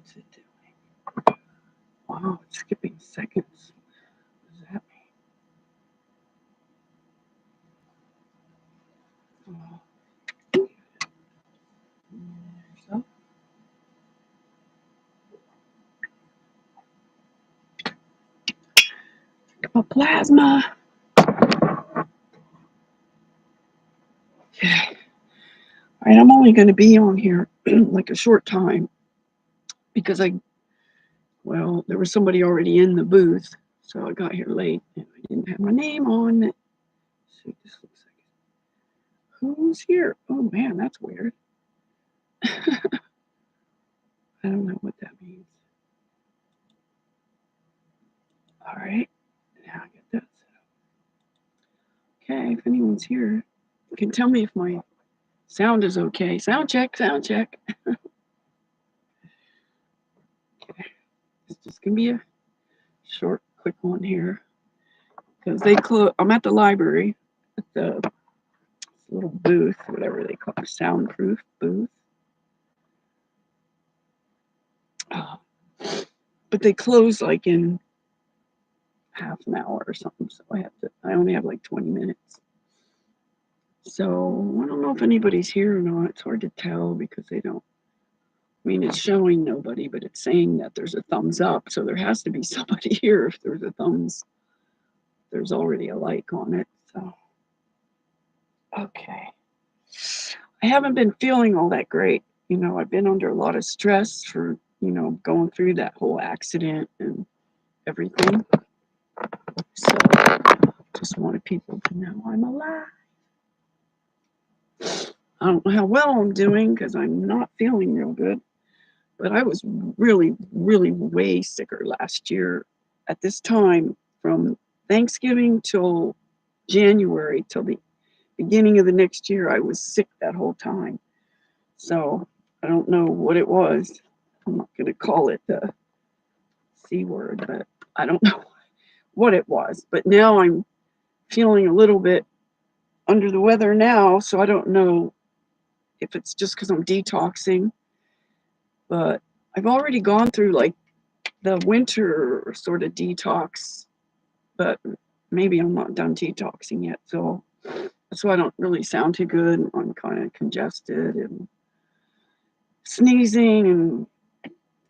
What's it doing? Wow, it's skipping seconds. What does that mean? So, my plasma. Okay. All right, I'm only going to be on here like a short time because well, there was somebody already in the booth, so I got here late and I didn't have my name on it. Let's see, this looks like who's here? Oh man, that's weird. I don't know what that means. All right, now I get that set up. Okay, if anyone's here, you can tell me if my sound is okay. Sound check, sound check. Okay, it's just gonna be a short, quick one here because they close. I'm at the library at the little booth, whatever they call it, soundproof booth. Uh, but they close like in half an hour or something, so I only have like 20 minutes. So I don't know if anybody's here or not. It's hard to tell because they don't. I mean, it's showing nobody, but it's saying that there's a thumbs up, so there has to be somebody here. If there's a thumbs, there's already a like on it. So okay. I haven't been feeling all that great. I've been under a lot of stress for, going through that whole accident and everything. So just wanted people to know I'm alive. I don't know how well I'm doing because I'm not feeling real good. But I was really, really way sicker last year at this time from Thanksgiving till January till the beginning of the next year. I was sick that whole time. So I don't know what it was. I'm not going to call it the C word, but I don't know what it was. But now I'm feeling a little bit under the weather now. So I don't know if it's just because I'm detoxing. But I've already gone through like the winter sort of detox, but maybe I'm not done detoxing yet. So that's why I don't really sound too good. I'm kind of congested and sneezing and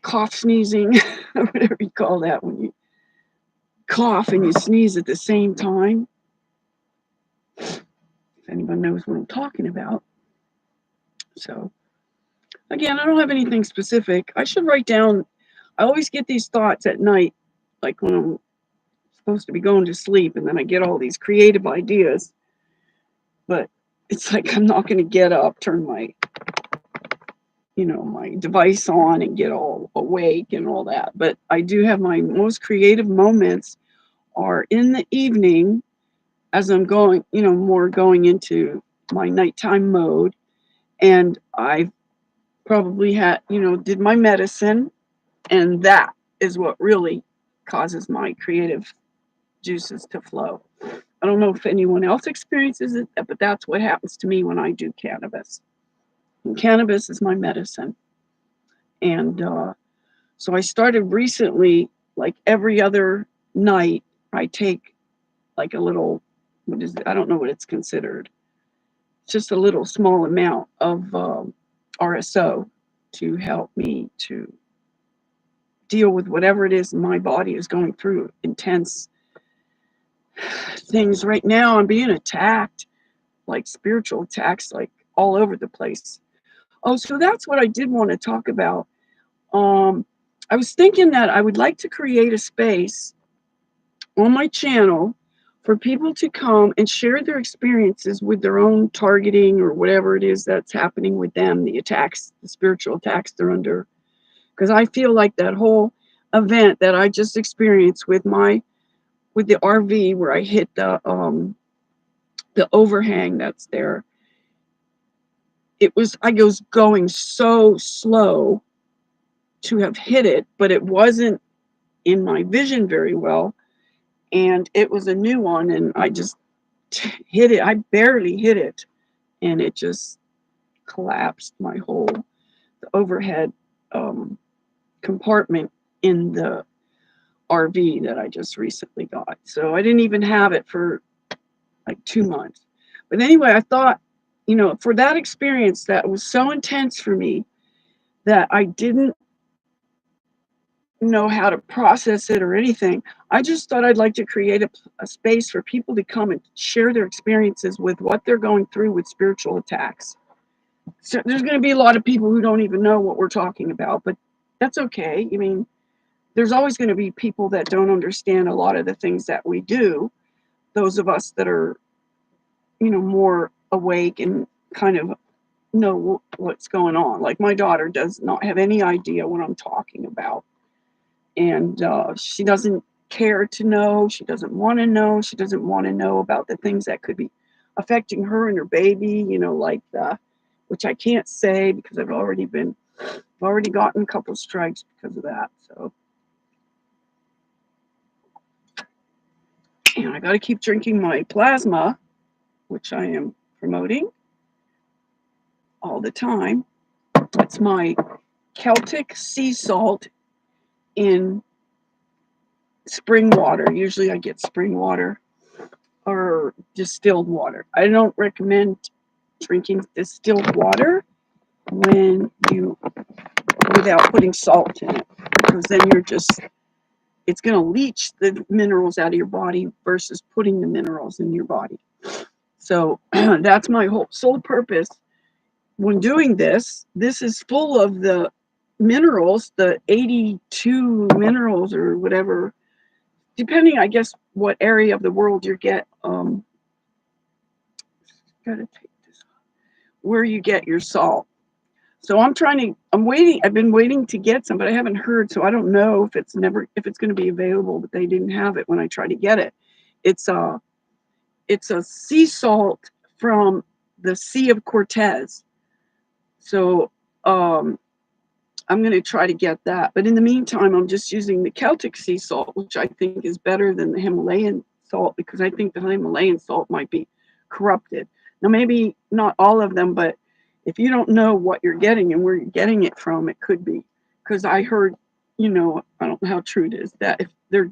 cough sneezing, whatever you call that when you cough and you sneeze at the same time. If anyone knows what I'm talking about. So again, I don't have anything specific. I should write down. I always get these thoughts at night, like when I'm supposed to be going to sleep, and then I get all these creative ideas. But it's like I'm not going to get up, turn my device on and get all awake and all that. But I do have my most creative moments are in the evening as I'm going, more going into my nighttime mode. And I probably did my medicine, and that is what really causes my creative juices to flow. I don't know if anyone else experiences it, but that's what happens to me when I do cannabis. And cannabis is my medicine. And so I started recently, like every other night, I take like a little, what is it? I don't know what it's considered. It's just a little small amount of RSO to help me to deal with whatever it is my body is going through. Intense things. Right now, I'm being attacked, like spiritual attacks, like all over the place. Oh, so that's what I did want to talk about. Um, I was thinking that I would like to create a space on my channel for people to come and share their experiences with their own targeting or whatever it is that's happening with them, the attacks, the spiritual attacks they're under. Because I feel like that whole event that I just experienced with the RV where I hit the overhang that's there. I was going so slow to have hit it, but it wasn't in my vision very well. And it was a new one, and I just hit it. I barely hit it, and it just collapsed the overhead compartment in the RV that I just recently got. So I didn't even have it for like 2 months. But anyway, I thought, for that experience that was so intense for me that I didn't know how to process it or anything. I just thought I'd like to create a space for people to come and share their experiences with what they're going through with spiritual attacks. So there's going to be a lot of people who don't even know what we're talking about, but that's okay. I mean, there's always going to be people that don't understand a lot of the things that we do. Those of us that are, more awake and kind of know what's going on. Like my daughter does not have any idea what I'm talking about. And she doesn't care to know. She doesn't want to know. She doesn't want to know about the things that could be affecting her and her baby, like which I can't say because I've already gotten a couple strikes because of that. So, and I got to keep drinking my plasma, which I am promoting all the time. It's my Celtic sea salt in spring water. Usually I get spring water or distilled water. I don't recommend drinking distilled water without putting salt in it, because then it's going to leach the minerals out of your body versus putting the minerals in your body. So that's my whole sole purpose when doing this. This is full of the minerals, the 82 minerals or whatever, depending, I guess, what area of the world you get. Gotta take this off. Where you get your salt. So I'm waiting. I've been waiting to get some, but I haven't heard. So I don't know if it's going to be available, but they didn't have it when I tried to get it. It's a sea salt from the Sea of Cortez. So I'm going to try to get that. But in the meantime, I'm just using the Celtic sea salt, which I think is better than the Himalayan salt, because I think the Himalayan salt might be corrupted. Now, maybe not all of them, but if you don't know what you're getting and where you're getting it from, it could be. Because I heard, I don't know how true it is, that if they're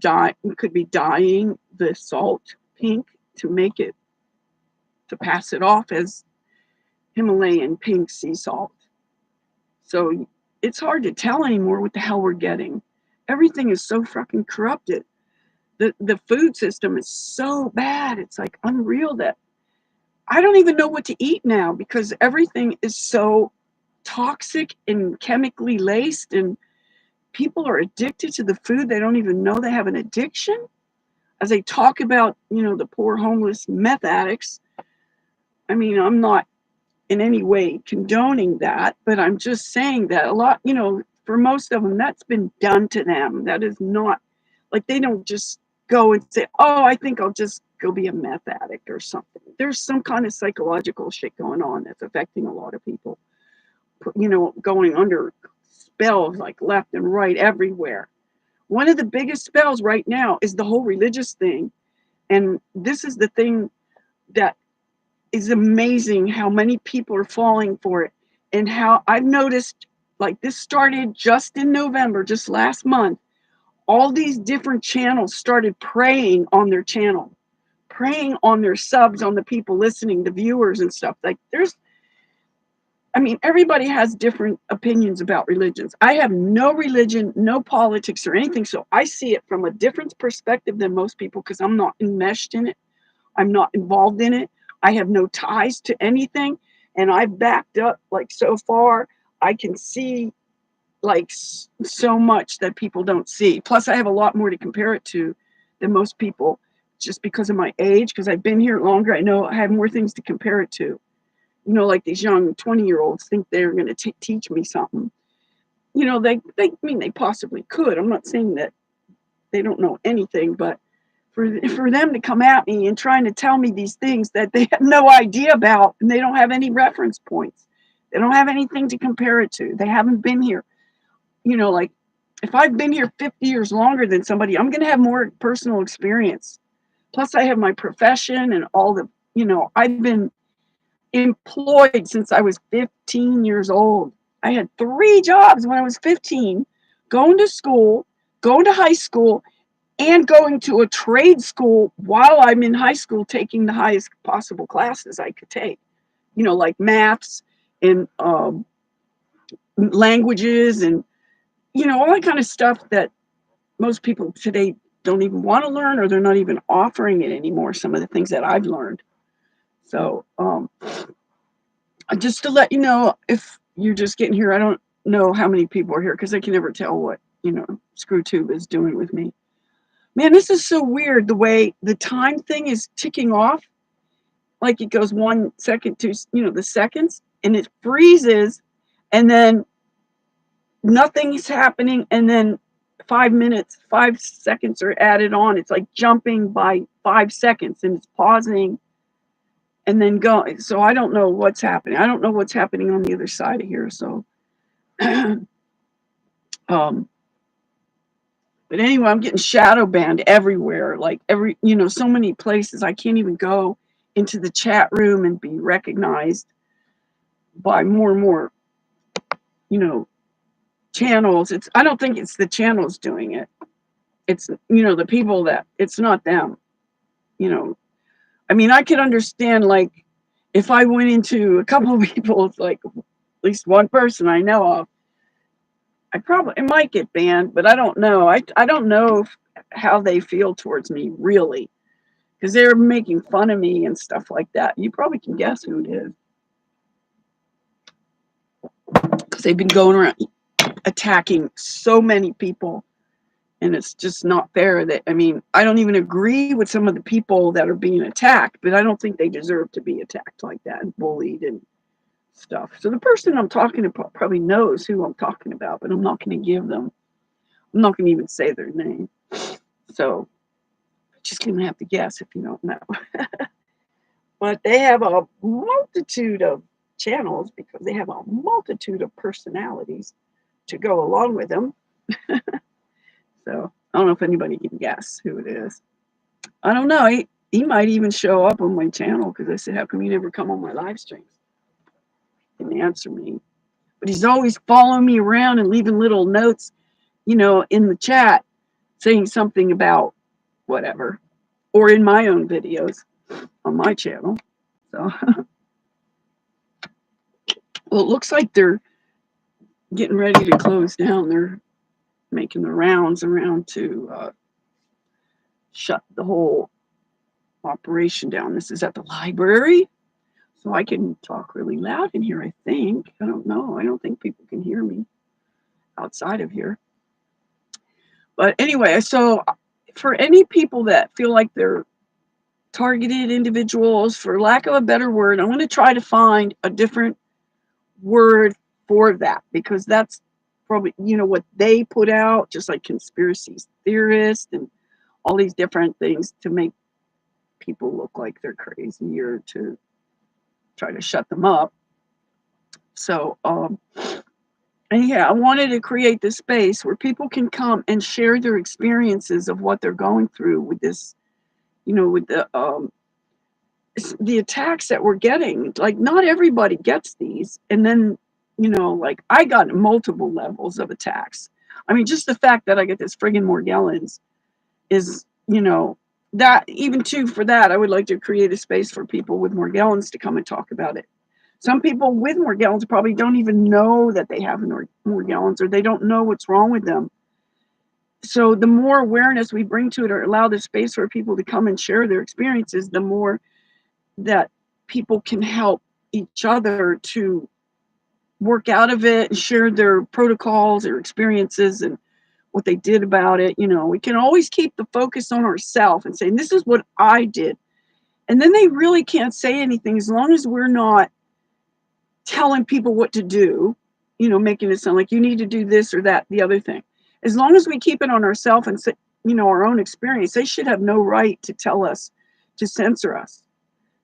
could be dyeing the salt pink to pass it off as Himalayan pink sea salt. So it's hard to tell anymore what the hell we're getting. Everything is so fucking corrupted. The food system is so bad. It's like unreal that I don't even know what to eat now, because everything is so toxic and chemically laced, and people are addicted to the food. They don't even know they have an addiction. As they talk about, the poor homeless meth addicts. I mean, I'm not in any way condoning that, but I'm just saying that a lot, for most of them, that's been done to them. That is not like they don't just go and say, oh, I think I'll just go be a meth addict or something. There's some kind of psychological shit going on that's affecting a lot of people, going under spells like left and right everywhere. One of the biggest spells right now is the whole religious thing. And this is the thing that is amazing, how many people are falling for it, and how I've noticed, like, this started just in November, just last month. All these different channels started preying on their channel, preying on their subs, on the people listening, the viewers and stuff. Like, everybody has different opinions about religions. I have no religion, no politics or anything, so I see it from a different perspective than most people, because I'm not enmeshed in it. I'm not involved in it. I have no ties to anything. And I've backed up, like, so far, I can see, like, so much that people don't see. Plus, I have a lot more to compare it to than most people, just because of my age, because I've been here longer. I know I have more things to compare it to. Like these young 20-year-olds think they're going to teach me something. They possibly could. I'm not saying that they don't know anything, but for them to come at me and trying to tell me these things that they have no idea about, and they don't have any reference points. They don't have anything to compare it to. They haven't been here. Like, if I've been here 50 years longer than somebody, I'm going to have more personal experience. Plus, I have my profession and all the, I've been employed since I was 15 years old. I had 3 jobs when I was 15 going to school, going to high school, and going to a trade school while I'm in high school taking the highest possible classes I could take, like maths and languages and, all that kind of stuff that most people today don't even want to learn, or they're not even offering it anymore, some of the things that I've learned. So, just to let you know, if you're just getting here, I don't know how many people are here because I can never tell what, ScrewTube is doing with me. Man, this is so weird the way the time thing is ticking off. Like it goes 1 second to, the seconds, and it freezes, and then nothing's happening, and then 5 minutes, 5 seconds are added on. It's like jumping by 5 seconds, and it's pausing and then going. So I don't know what's happening. I don't know what's happening on the other side of here. So, um, but anyway, I'm getting shadow banned everywhere. Like so many places. I can't even go into the chat room and be recognized by more and more, channels. I don't think it's the channels doing it. It's, the people that, it's not them, I mean, I could understand, like, if I went into a couple of people, it's like at least one person I know of, it might get banned, but I don't know. I don't know how they feel towards me, really, because they're making fun of me and stuff like that. You probably can guess who it is, because they've been going around attacking so many people, and it's just not fair. That, I mean, I don't even agree with some of the people that are being attacked, but I don't think they deserve to be attacked like that and bullied and stuff. So the person I'm talking about probably knows who I'm talking about, but I'm not going to I'm not going to even say their name. So just going to have to guess if you don't know. But they have a multitude of channels because they have a multitude of personalities to go along with them. So I don't know if anybody can guess who it is. I don't know. He might even show up on my channel because I said, how come you never come on my live streams? He didn't answer me. But he's always following me around and leaving little notes, in the chat saying something about whatever, or in my own videos on my channel. So, well, it looks like they're getting ready to close down. They're making the rounds around to shut the whole operation down. This is at the library, so I can talk really loud in here, I think. I don't know. I don't think people can hear me outside of here. But anyway, so for any people that feel like they're targeted individuals, for lack of a better word, I'm going to try to find a different word for that, because that's probably, what they put out, just like conspiracy theorists and all these different things to make people look like they're crazy or to try to shut them up. So, and yeah, I wanted to create this space where people can come and share their experiences of what they're going through with this, with the attacks that we're getting. Like, not everybody gets these. And then, like, I got multiple levels of attacks. I mean, just the fact that I get this friggin' Morgellons is, that even too, for that, I would like to create a space for people with Morgellons to come and talk about it. Some people with Morgellons probably don't even know that they have Morgellons, or they don't know what's wrong with them. So the more awareness we bring to it, or allow the space for people to come and share their experiences, the more that people can help each other to work out of it and share their protocols or experiences and what they did about it. We can always keep the focus on ourselves and saying, this is what I did. And then they really can't say anything as long as we're not telling people what to do, making it sound like you need to do this or that, the other thing. As long as we keep it on ourselves and say, our own experience, they should have no right to tell us, to censor us,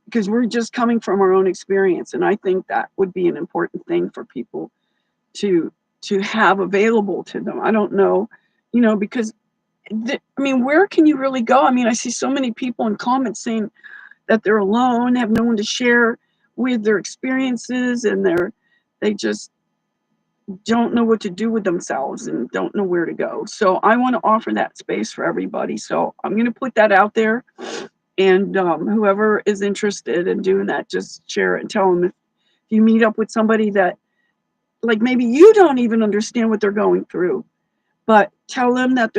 because we're just coming from our own experience. And I think that would be an important thing for people to have available to them. I don't know, because where can you really go? I mean, I see so many people in comments saying that they're alone, have no one to share with their experiences, and they just, don't know what to do with themselves and don't know where to go. So I want to offer that space for everybody. So I'm going to put that out there, and whoever is interested in doing that, just share it and tell them if you meet up with somebody that, like, maybe you don't even understand what they're going through, but tell them that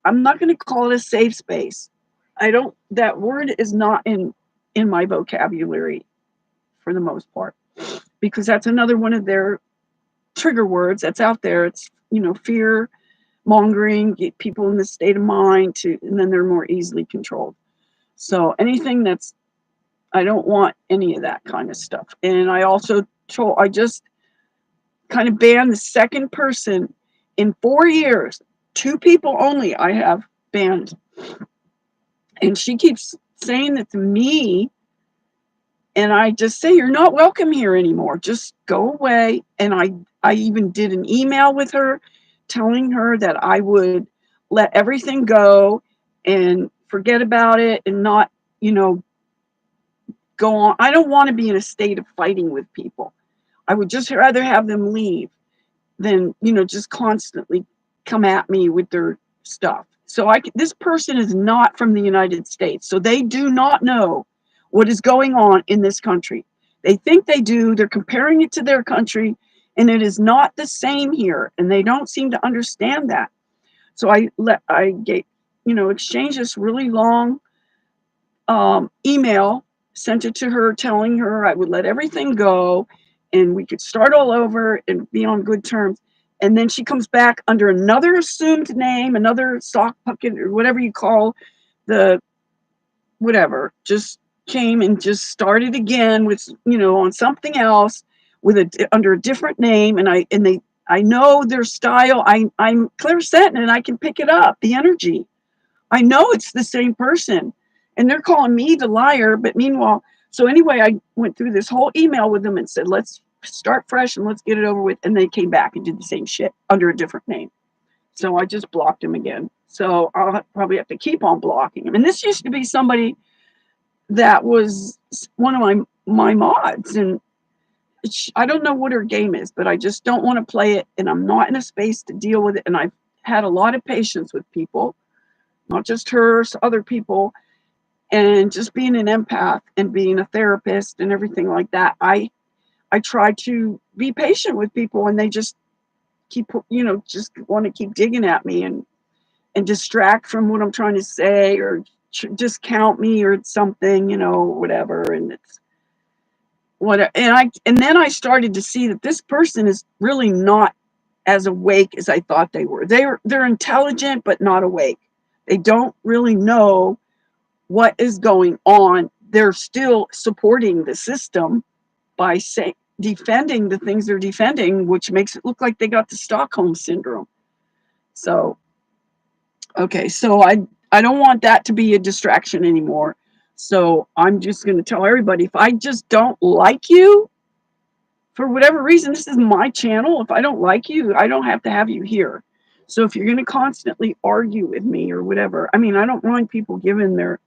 I'm not going to call it a safe space. I don't, that word is not in my vocabulary for the most part, because that's another one of their trigger words that's out there. It's, fear mongering, get people in this state of mind to, and then they're more easily controlled. So anything that's, I don't want any of that kind of stuff. And I just kind of banned the second person in 4 years. Two people only I have banned. And she keeps saying that to me. And I just say, you're not welcome here anymore. Just go away. And I even did an email with her telling her that I would let everything go and forget about it and not, you know, go on. I don't want to be in a state of fighting with people. I would just rather have them leave than, just constantly come at me with their stuff. So this person is not from the United States. So they do not know what is going on in this country. They think they do. They're comparing it to their country, and it is not the same here. And they don't seem to understand that. So exchanged this really long email, sent it to her, telling her I would let everything go and we could start all over and be on good terms. And then she comes back under another assumed name, another sock puppet or whatever you call the whatever, just came and just started again with, on something else under a different name. I know their style. I'm clairsentient and I can pick it up, the energy. I know it's the same person, and they're calling me the liar. But meanwhile, so anyway, I went through this whole email with them and said, let's start fresh and let's get it over with. And they came back and did the same shit under a different name. So I just blocked him again. So I'll probably have to keep on blocking him. And this used to be somebody that was one of my mods, and I don't know what her game is, but I just don't want to play it, and I'm not in a space to deal with it. And I've had a lot of patience with people, not just her, other people, and just being an empath and being a therapist and everything like that. I try to be patient with people, and they just keep, just want to keep digging at me and distract from what I'm trying to say or discount me or something, whatever. And it's what, and then I started to see that this person is really not as awake as I thought they were. They're intelligent but not awake. They don't really know what is going on. They're still supporting the system by defending the things they're defending, which makes it look like they got the Stockholm syndrome. So, okay, so I don't want that to be a distraction anymore. So I'm just going to tell everybody, if I just don't like you, for whatever reason, this is my channel. If I don't like you, I don't have to have you here. So if you're going to constantly argue with me or whatever, I mean, I don't mind people giving their,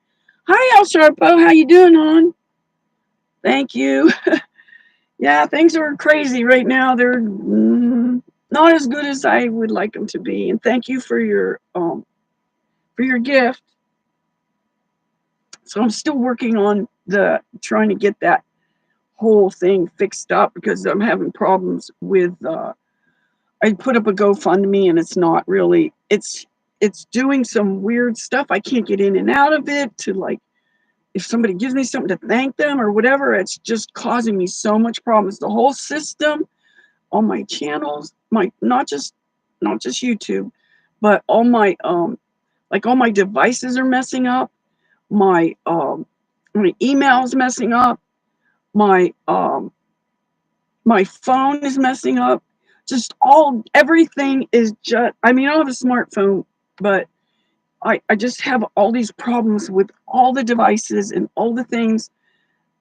hi, El Sharpo, how you doing, hon? Thank you. Yeah, things are crazy right now. They're not as good as I would like them to be. And thank you for your gift. So I'm still working on trying to get that whole thing fixed up because I'm having problems with I put up a GoFundMe and it's not really, it's doing some weird stuff. I can't get in and out of it to, like, if somebody gives me something to thank them or whatever, it's just causing me so much problems. The whole system on my channels, not just YouTube, but all my like all my devices are messing up. My email's messing up. My phone is messing up. Just everything is just, I mean, I don't have a smartphone, but I just have all these problems with all the devices and all the things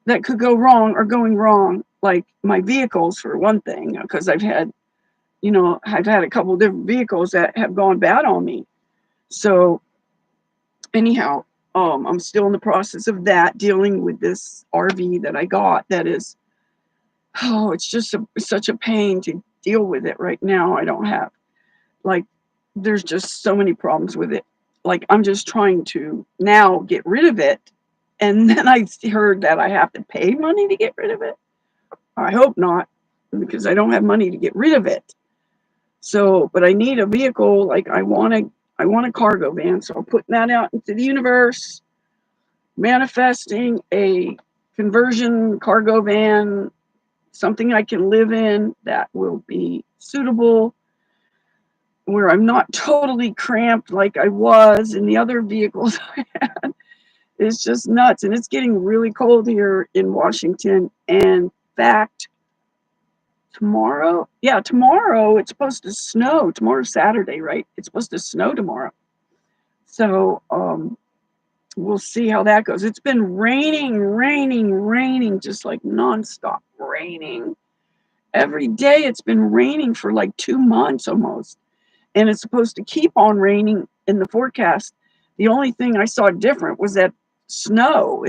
that could go wrong are going wrong. Like my vehicles, for one thing, because I've had a couple of different vehicles that have gone bad on me. So anyhow, I'm still in the process of that, dealing with this RV that I got that is, oh, it's just such a pain to deal with it right now. I don't have, like, there's just so many problems with it. Like, I'm just trying to now get rid of it, and then I heard that I have to pay money to get rid of it. I hope not, because I don't have money to get rid of it. So, but I need a vehicle. Like, I want a cargo van. So I'm putting that out into the universe, manifesting a conversion cargo van, something I can live in that will be suitable, where I'm not totally cramped like I was in the other vehicles I had. It's just nuts. And it's getting really cold here in Washington. And in fact, tomorrow, yeah, tomorrow it's supposed to snow. Tomorrow's Saturday, right? It's supposed to snow tomorrow. So we'll see how that goes. It's been raining, just like nonstop raining. Every day it's been raining for like 2 months almost. And it's supposed to keep on raining in the forecast. The only thing I saw different was that snow.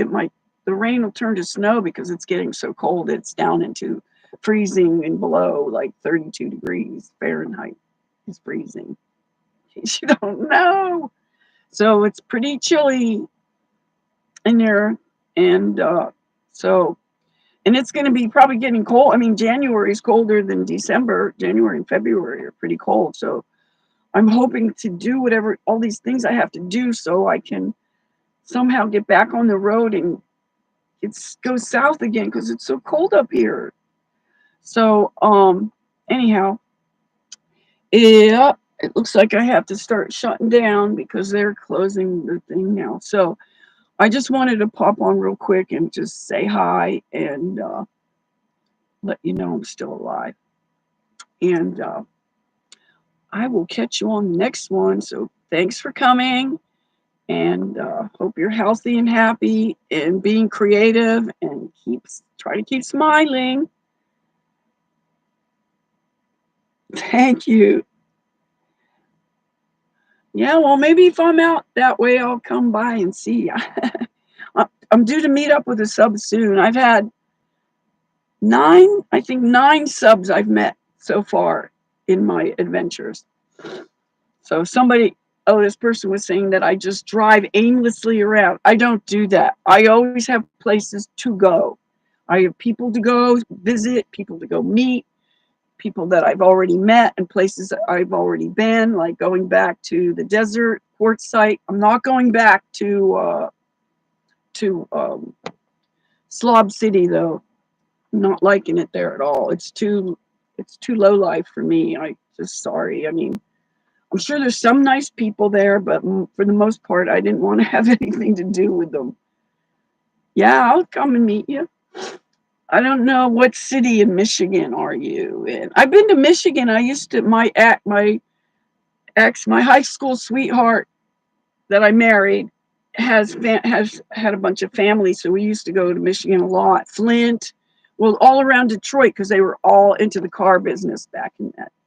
The rain will turn to snow because it's getting so cold. It's down into freezing and below, like 32 degrees Fahrenheit is freezing. In case you don't know. So it's pretty chilly in there. And so, and it's going to be probably getting cold. I mean, January is colder than December. January and February are pretty cold. So I'm hoping to do whatever, all these things I have to do so I can somehow get back on the road and go south again because it's so cold up here. So, anyhow, yeah, it looks like I have to start shutting down because they're closing the thing now. So I just wanted to pop on real quick and just say hi and let you know I'm still alive. And I will catch you on the next one. So thanks for coming. And hope you're healthy and happy and being creative and try to keep smiling. Thank you. Yeah, well, maybe if I'm out that way, I'll come by and see you. I'm due to meet up with a sub soon. I've had I think nine subs I've met so far in my adventures. So this person was saying that I just drive aimlessly around. I don't do that. I always have places to go. I have people to go visit, people to go meet, people that I've already met, and places that I've already been, like going back to the desert quartz site. I'm not going back to Slob City though. I'm not liking it there at all. It's too low life for me. I just sorry. I mean, I'm sure there's some nice people there, but for the most part, I didn't want to have anything to do with them. Yeah, I'll come and meet you. I don't know what city in Michigan are you in. I've been to Michigan. I used to my high school sweetheart that I married has had a bunch of family, so we used to go to Michigan a lot. Flint, well, all around Detroit because they were all into the car business back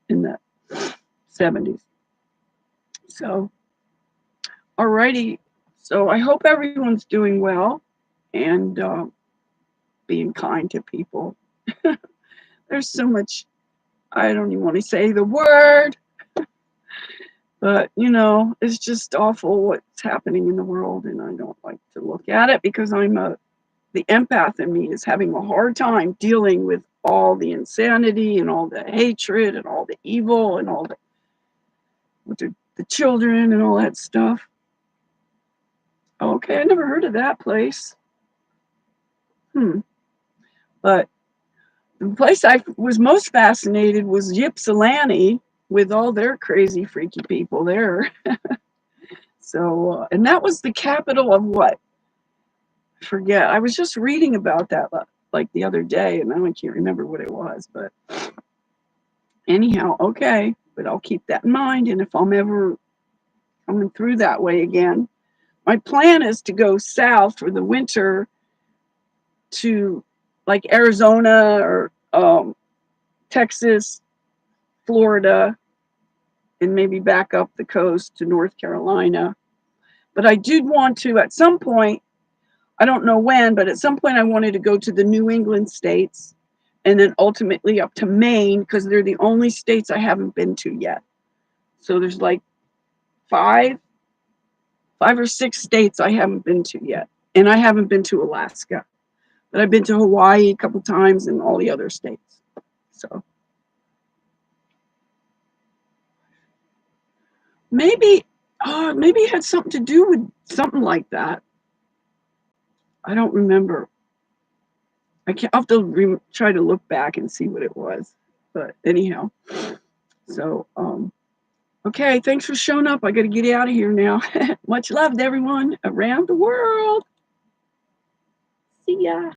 in the 70s. So, alrighty. So I hope everyone's doing well and being kind to people. There's so much, I don't even want to say the word, but it's just awful what's happening in the world, and I don't like to look at it because the empath in me is having a hard time dealing with all the insanity and all the hatred and all the evil and all the children and all that stuff. Okay, I never heard of that place. But the place I was most fascinated was Ypsilanti with all their crazy, freaky people there. So, and that was the capital of what? I forget. I was just reading about that like the other day, and now I can't remember what it was. But anyhow, okay. But I'll keep that in mind. And if I'm ever coming through that way again, my plan is to go south for the winter to like Arizona or Texas, Florida, and maybe back up the coast to North Carolina. But I did want to, at some point, I don't know when, but at some point I wanted to go to the New England states and then ultimately up to Maine because they're the only states I haven't been to yet. So there's like five, 5 or 6 states I haven't been to yet, and I haven't been to Alaska, but I've been to Hawaii a couple times and all the other states. So maybe, maybe it had something to do with something like that. I don't remember. I'll have to try to look back and see what it was. But anyhow, so okay, thanks for showing up. I got to get out of here now. Much love to everyone around the world. See ya.